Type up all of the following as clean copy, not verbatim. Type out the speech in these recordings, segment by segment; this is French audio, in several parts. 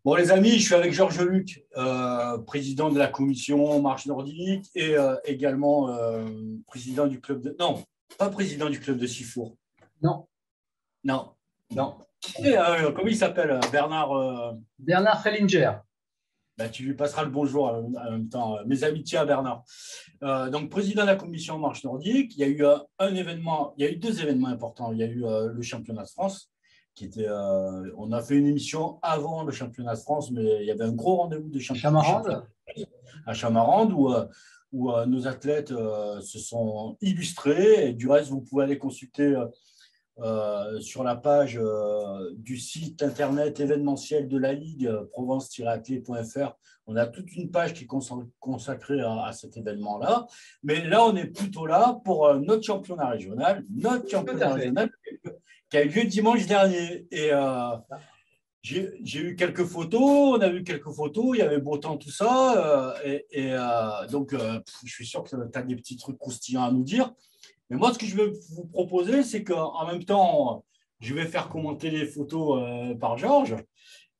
Bon, les amis, je suis avec Georges Luc, président de la commission Marche Nordique et également président du club de. Non, pas président du club de Sifour. Non. Non, non. Comment il s'appelle Bernard. Bernard Hellinger. Ben, tu lui passeras le bonjour en même temps. Mes amitiés à Bernard. Donc, président de la commission Marche Nordique, il y a eu un événement, il y a eu deux événements importants. Il y a eu le championnat de France. On a fait une émission avant le championnat de France, mais il y avait un gros rendez-vous de championnat Chamarande. à Chamarande où nos athlètes se sont illustrés. Et du reste, vous pouvez aller consulter sur la page du site internet événementiel de la Ligue, provence-athlé.fr. On a toute une page qui est consacrée à cet événement-là. Mais là, on est plutôt là pour notre championnat régional. Notre championnat régional qui a eu lieu dimanche dernier. Et j'ai eu quelques photos, on a vu quelques photos, il y avait beau temps, tout ça. Donc, je suis sûr que tu as des petits trucs croustillants à nous dire. Mais moi, ce que je vais vous proposer, c'est qu'en même temps, je vais faire commenter les photos par Georges.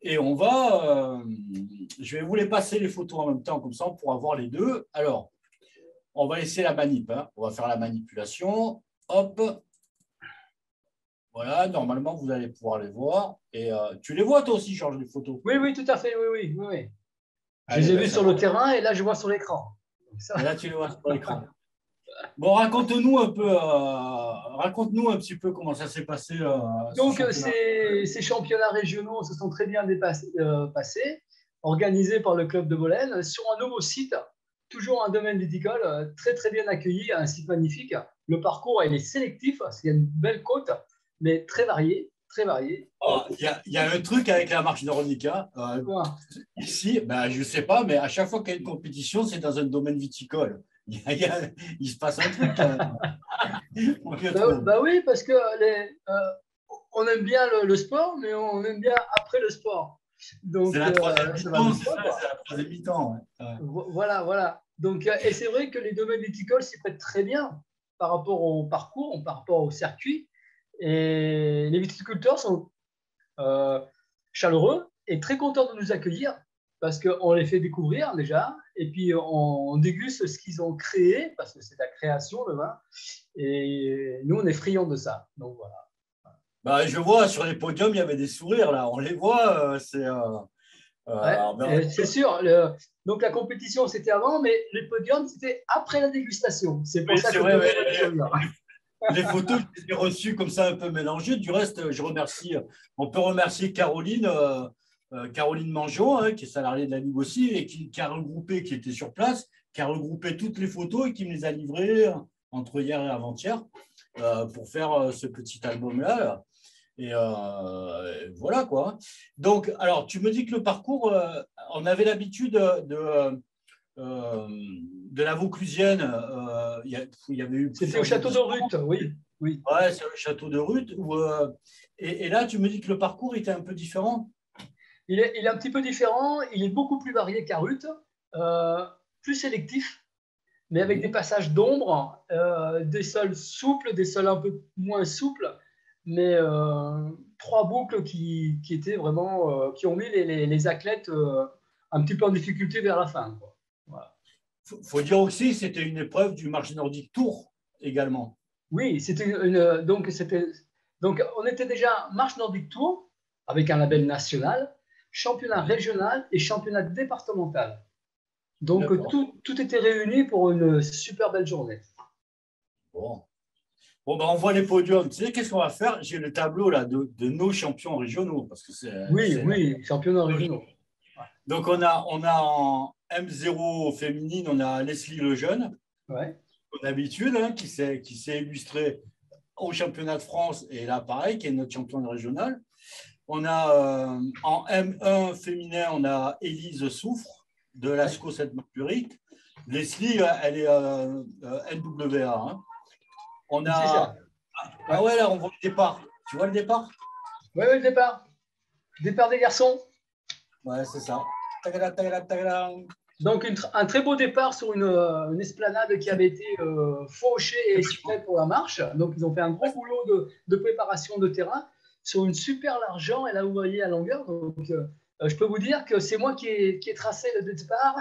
Et je vais vous les passer les photos en même temps, comme ça, on pourra voir les deux. Alors, on va laisser la manip. Hein. On va faire la manipulation. Hop. Voilà, normalement, vous allez pouvoir les voir. Et tu les vois, toi aussi, Georges, les photos? Oui, oui, tout à fait. Oui. Je Allez, les ai vus sur le terrain et là, je vois sur l'écran. Et là, tu les vois sur l'écran. Bon, raconte-nous un peu, raconte-nous un petit peu comment ça s'est passé. Donc, ces championnats régionaux se sont très bien passés, organisés par le club de Bolène, sur un nouveau site, toujours un domaine viticole, très très bien accueilli, un site magnifique. Le parcours, il est sélectif, c'est une belle côte, mais très variée, très variée. Il y a un truc avec la marche nordique. Hein. Ici, ben, je ne sais pas, mais à chaque fois qu'il y a une compétition, c'est dans un domaine viticole. Il se passe un truc. Oui, parce que on aime bien le sport, mais on aime bien après le sport. C'est la troisième mi-temps, c'est ça, c'est la troisième mi-temps. Ouais. Voilà. Donc, et c'est vrai que les domaines viticoles s'y prêtent très bien par rapport au parcours, par rapport au circuit. Et les viticulteurs sont chaleureux et très contents de nous accueillir parce qu'on les fait découvrir déjà et puis on déguste ce qu'ils ont créé parce que c'est la création, le vin. Et nous, on est friands de ça. Donc, voilà. Bah, je vois sur les podiums, il y avait des sourires là. On les voit. C'est sûr. Donc, la compétition, c'était avant, mais le podium, c'était après la dégustation. C'est pour ça que vrai, les photos, je les ai reçues comme ça un peu mélangées. Du reste, on peut remercier Caroline, Caroline Mangeot, hein, qui est salariée de la Ligue aussi, et qui était sur place, qui a regroupé toutes les photos et qui me les a livrées entre hier et avant-hier pour faire ce petit album-là. Et voilà quoi. Donc, alors, tu me dis que le parcours, on avait l'habitude de la Vauclusienne. Il y avait eu. C'était au château de Ruth, oui. Ouais, c'est le château de Ruth. Et là, tu me dis que le parcours était un peu différent. Il est un petit peu différent. Il est beaucoup plus varié qu'à Ruth, plus sélectif, mais avec des passages d'ombre, des sols souples, des sols un peu moins souples, mais trois boucles qui étaient vraiment, qui ont mis les athlètes un petit peu en difficulté vers la fin. Voilà. Faut dire aussi, c'était une épreuve du Marche Nordique Tour également. Oui, donc on était déjà Marche Nordique Tour avec un label national, championnat régional et championnat départemental. Donc tout était réuni pour une super belle journée. Bon, ben, on voit les podiums. Tu sais, qu'est-ce qu'on va faire? J'ai le tableau là de nos champions régionaux. Parce que oui, championnats régionaux. Donc, on a en M0 féminine, on a Leslie Lejeune, ouais. comme d'habitude, hein, qui s'est illustré au championnat de France. Et là, pareil, qui est notre championne régionale. On a en M1 féminin, on a Élise Souffre de l'ASCO Sainte-Marguerite. Leslie, elle est NWA. Hein. On a. Ah ouais, là, on voit le départ. Tu vois le départ? Oui, le départ. Départ des garçons. Ouais, c'est ça. Donc, un très beau départ sur une esplanade qui avait été fauchée et exprès pour la marche. Donc, ils ont fait un gros boulot de préparation de terrain sur une super largeur. Et là, vous voyez la longueur. Donc, je peux vous dire que c'est moi qui ai tracé le départ.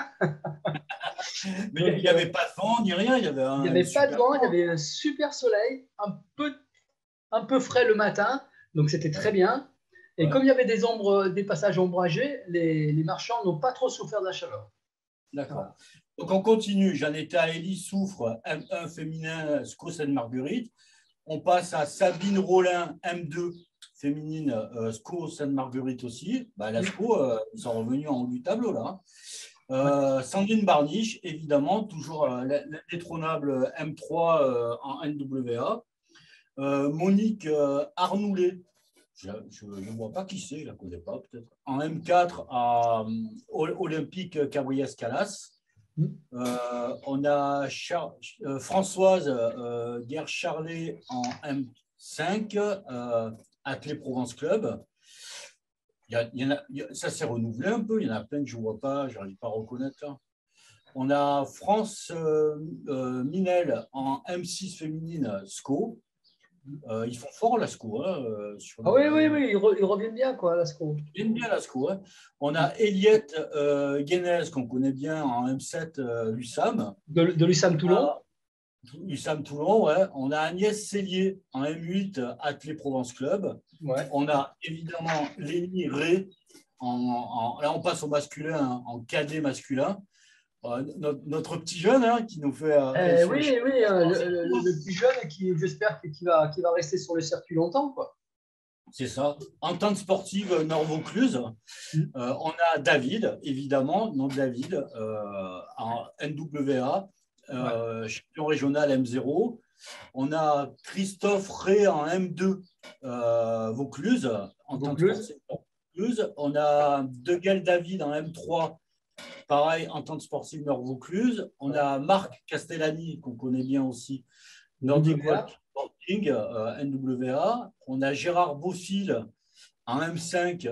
Mais il n'y avait pas de vent ni rien, il y avait Il n'y un avait pas de super vent, il y temps. avait un super soleil, un peu frais le matin, donc c'était très bien. Et Ouais, comme il y avait des passages ombragés, les marchands n'ont pas trop souffert de la chaleur. d'accord. Voilà. Donc on continue. J'en étais à Élie Soufre, M1 féminin, SCO Sainte-Marguerite. On passe à Sabine Rollin, M2 féminine, SCO Sainte-Marguerite aussi. Bah, la SCO, ils sont revenus en haut du tableau là. Ouais. Sandrine Barniche, évidemment, toujours l'indétrônable M3 en NWA. Monique Arnoulet, je ne vois pas qui c'est, je ne la connais pas peut-être. En M4 à Olympique Cabriès-Calas. On a Françoise Guerre-Charlet en M5, Athlée Provence Club. Ça s'est renouvelé un peu, il y en a plein que je ne vois pas, je n'arrive pas à reconnaître là. On a France Minel en M6 féminine SCO. Ils font fort la SCO. Ah oui, oui, oui, ils reviennent bien, quoi, la SCO. Ils bien la SCO. On a Eliette Guénez, qu'on connaît bien en M7 l'USAM. De l'USAM Toulon. USAM Toulon, ouais. On a Agnès Cellier en M8 Athlée Provence Club. Ouais. On a évidemment Lénie Ré. Là, on passe au masculin, hein, en cadet masculin. Notre petit jeune qui nous fait sur les Oui, oui, le petit jeune qui, j'espère, qui va rester sur le circuit longtemps, quoi. c'est ça. Entente sportive Nord-Vaucluse. Mm. On a David, évidemment, nom de David, en NWA, Ouais. champion régional M0. On a Christophe Ré en M2 Vaucluse, entente Vaucluse. sportive Vaucluse. On a Deguel David en M3, pareil, entente sportive Nord-Vaucluse. On Ouais. a Marc Castellani, qu'on connaît bien aussi, Nordic WA. Walking NWA. On a Gérard Beaufil en M5,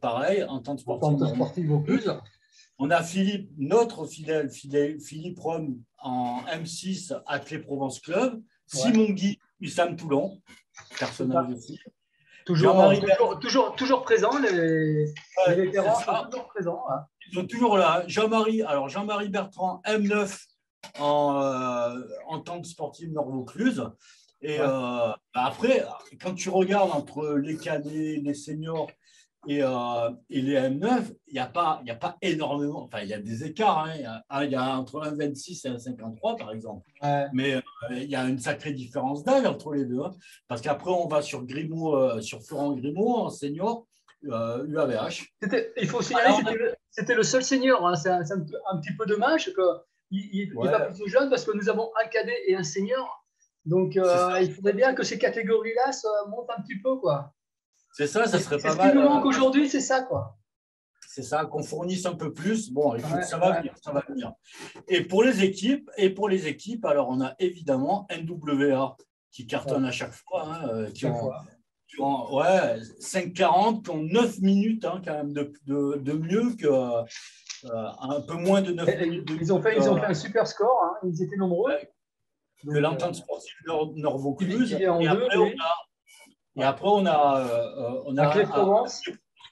pareil, entente sportive Entente sportive Vaucluse. Nord-Vaucluse. On a Philippe, notre fidèle Philippe Rome en M6, Athlée Provence Club. Ouais. Simon Guy, USAM Toulon, personnage aussi. Toujours, Jean-Marie toujours présent, les c'est vétérans sont ça. toujours présents. Hein. Ils sont toujours là. Jean-Marie Bertrand, M9 en entente sportive Nord-Vaucluse. Et Ouais. après, quand tu regardes entre les cadets, les seniors et les M9, il n'y a pas énormément. Enfin, il y a des écarts. Il y a entre 1,26 et 1,53 par exemple. Ouais. Mais il y a une sacrée différence d'âge entre les deux. Parce qu'après, on va sur Grimaud, sur Florent Grimaud en senior, UAVH. Il faut signaler, c'était le seul senior. Hein. C'est un petit peu dommage qu'il n'est pas Ouais, plutôt jeune parce que nous avons un cadet et un senior. Donc, c'est ça. il faudrait bien que ces catégories-là montent un petit peu, quoi. C'est ça, ça serait C'est pas ce qui mal. nous manque aujourd'hui, c'est ça, quoi. C'est ça, qu'on fournisse un peu plus. Bon, écoute, Ouais, ça va ouais. venir, ça va venir. Et pour les équipes, alors on a évidemment NWA qui cartonne à chaque fois, Chaque fois. qui ont 5,40, qui ont 9 minutes quand même de mieux que un peu moins de 9 minutes de Ils ont fait un super score. Hein. Ils étaient nombreux. que Donc, l'entente sportive qui Nord-Vaucluse. vient en deux, oui. Et après, on À Clé a Provence.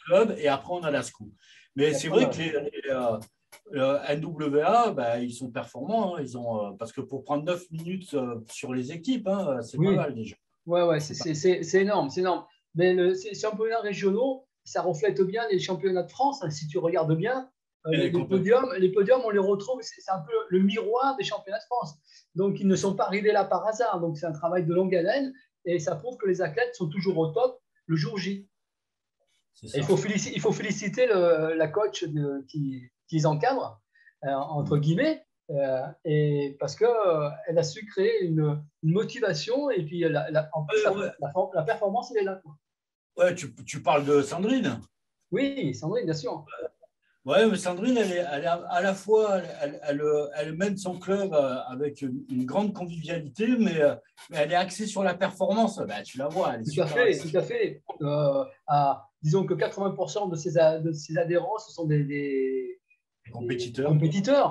club et après on a la SCO. Mais c'est vrai que les NWA, ils sont performants. Ils ont, parce que pour prendre 9 minutes sur les équipes, c'est pas Oui. mal déjà. Ouais, c'est énorme, c'est énorme. Mais ces championnats régionaux, ça reflète bien les championnats de France. Hein, si tu regardes bien, les podiums, on les retrouve, c'est un peu le miroir des championnats de France. Donc, ils ne sont pas arrivés là par hasard. Donc, c'est un travail de longue haleine et ça prouve que les athlètes sont toujours au top le jour J. Et il faut féliciter la coach qui les encadre, entre guillemets, et parce qu'elle a su créer une motivation et puis en plus, la performance, elle est là. Quoi. Ouais, tu parles de Sandrine. Oui, Sandrine, bien sûr. Ouais, mais Sandrine, elle est à la fois, elle mène son club avec une grande convivialité, mais elle est axée sur la performance. Tu la vois, elle est super axée. Tout à fait. Disons que 80% de ses adhérents, ce sont des compétiteurs.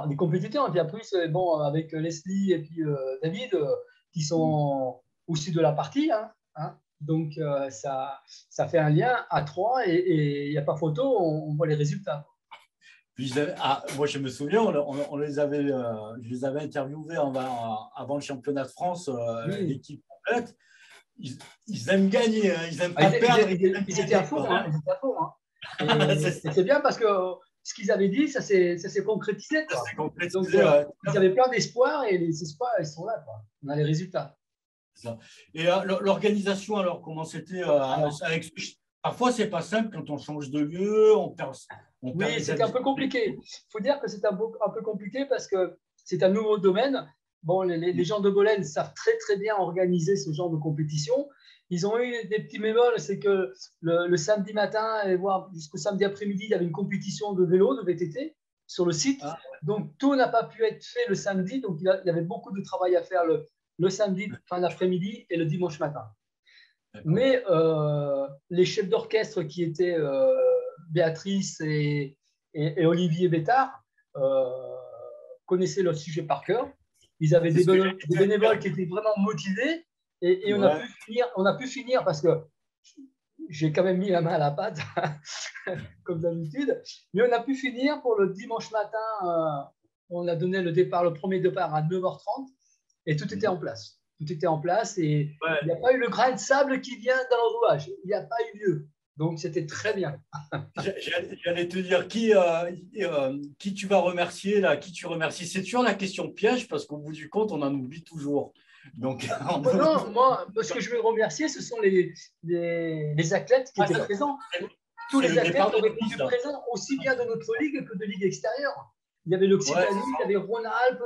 Des compétiteurs. Et puis après, bon, avec Leslie et puis David, qui sont aussi de la partie. Hein. Donc, ça fait un lien à trois et il n'y a pas photo, on voit les résultats. Puis moi, je me souviens, on les avait, je les avais interviewés avant le championnat de France, Oui. l'équipe complète. Ils aiment gagner, hein, ils n'aiment pas perdre. Ils étaient à fond. Hein, ils étaient à fond, hein. Et c'est bien parce que ce qu'ils avaient dit, ça s'est concrétisé. Quoi. Ça s'est concrétisé. Donc, ouais. ils avaient plein d'espoir et les espoirs, ils sont là. Quoi. On a les résultats. Ça. Et l'organisation, alors, comment c'était avec... Parfois, c'est pas simple quand on change de lieu, on perd. Oui, c'était un peu compliqué. Il faut dire que c'est un peu compliqué parce que c'est un nouveau domaine. Bon, les gens de Bolène savent très, très bien organiser ce genre de compétition. Ils ont eu des petits bémols, c'est que le samedi matin, et voire jusqu'au samedi après-midi, il y avait une compétition de vélo, de VTT, sur le site. Ah, ouais. Donc, tout n'a pas pu être fait le samedi. Donc, il y avait beaucoup de travail à faire le samedi, fin d'après-midi et le dimanche matin. Mais les chefs d'orchestre qui étaient Béatrice et Olivier Bétard connaissaient leur sujet par cœur. Ils avaient des bénévoles qui étaient vraiment motivés et on a pu finir parce que j'ai quand même mis la main à la pâte, comme d'habitude, mais on a pu finir pour le dimanche matin. On a donné le premier départ à 9h30 et tout était en place. Tout était en place et il n'y a pas eu le grain de sable qui vient dans le rouage. Il n'y a pas eu lieu. Donc, c'était très bien. J'allais te dire qui tu vas remercier, là, qui tu remercies. C'est toujours la question piège parce qu'au bout du compte, on en oublie toujours. Donc, non, moi, ce que je vais remercier, ce sont les athlètes qui étaient présents. Tous les athlètes auraient été présents aussi bien de notre ligue que de ligue extérieure. Il y avait l'Occitanie, il y avait Rhône-Alpes.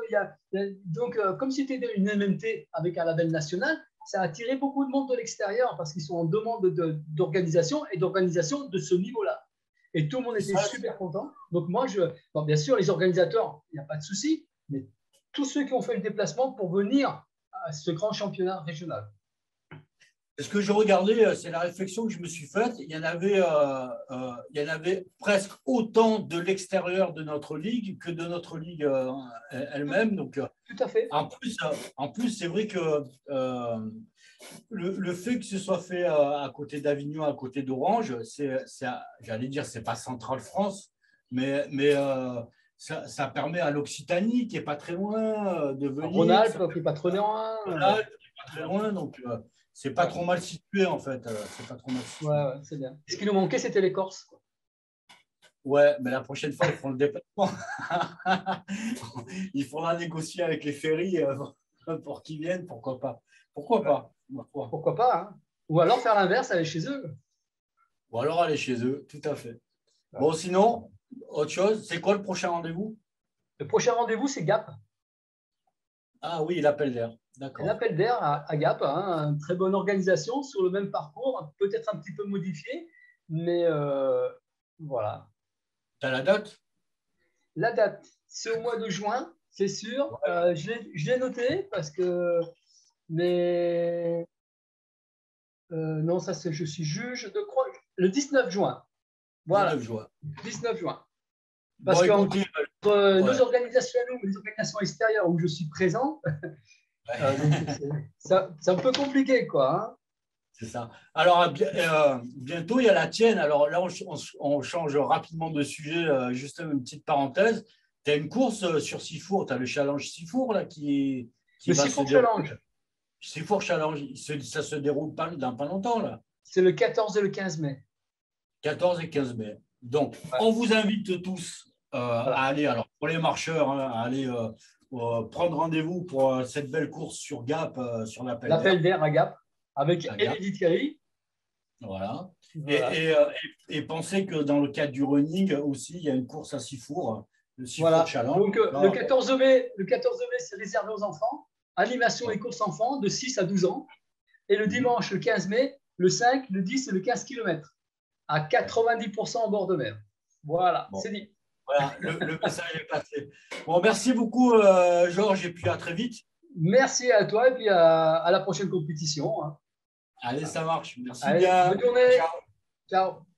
Donc, comme c'était une MMT avec un label national, ça a attiré beaucoup de monde de l'extérieur parce qu'ils sont en demande d'organisation et d'organisation de ce niveau-là. Et tout le monde était super content. Donc, moi, bon, bien sûr, les organisateurs, il n'y a pas de souci, mais tous ceux qui ont fait le déplacement pour venir à ce grand championnat régional. Ce que je regardais, c'est la réflexion que je me suis faite. Il y en avait presque autant de l'extérieur de notre ligue que de notre ligue elle-même. Donc, tout à fait. En plus, c'est vrai que le fait que ce soit fait à côté d'Avignon, à côté d'Orange, j'allais dire, c'est pas Centrale France, mais ça permet à l'Occitanie, qui n'est pas très loin, de venir. Rhône-Alpes, qui n'est pas très loin. Rhône-Alpes, qui n'est pas très loin, donc c'est pas trop mal situé, en fait. C'est pas trop mal situé. Ouais, c'est bien. Ce qui nous manquait, c'était les Corses. Ouais, mais la prochaine fois, ils feront le déplacement. Il faudra négocier avec les ferries pour qu'ils viennent, pourquoi pas. Pourquoi pas. Pourquoi pas, hein. Ou alors faire l'inverse, aller chez eux. Ou alors aller chez eux, tout à fait. Ouais. Bon, sinon, autre chose, c'est quoi le prochain rendez-vous? Le prochain rendez-vous, c'est Gap. Ah oui, l'appel d'air. D'accord. L'appel d'air à Gap, hein, une très bonne organisation sur le même parcours, peut-être un petit peu modifié, mais voilà. Tu as la date? La date, c'est au mois de juin, c'est sûr. Ouais. Je l'ai noté parce que. Mais. Non, ça, je suis juge de croix. Le 19 juin. Voilà. 19 juin. 19 juin. Parce que nos organisations, les organisations extérieures où je suis présent, c'est un peu compliqué, quoi. Hein. C'est ça. Alors, bientôt, il y a la tienne. Alors là, on change rapidement de sujet. Juste une petite parenthèse. Tu as une course sur Sifour. Tu as le challenge Sifour, là, qui le Sifour Challenge. Sifour Challenge, ça se déroule dans pas longtemps, là. C'est le 14 et le 15 mai. 14 et 15 mai. Donc, on vous invite tous à aller, alors pour les marcheurs, hein, à aller prendre rendez-vous pour cette belle course sur Gap, sur l'appel d'air à Gap. Avec Émilie Thierry. Voilà. Et pensez que dans le cadre du running aussi, il y a une course à Sifour, le Sifour Challenge. Donc, le 14 mai, c'est réservé aux enfants. Animation et course enfants de 6 à 12 ans. Et le dimanche, le 15 mai, le 5, le 10 et le 15 km. À 90% en bord de mer. Voilà, c'est dit. Voilà, le message est passé. Bon, merci beaucoup, Georges, et puis à très vite. Merci à toi et puis à la prochaine compétition. Hein. Allez, ça marche. Merci bien. Bonne journée. Ciao. Ciao.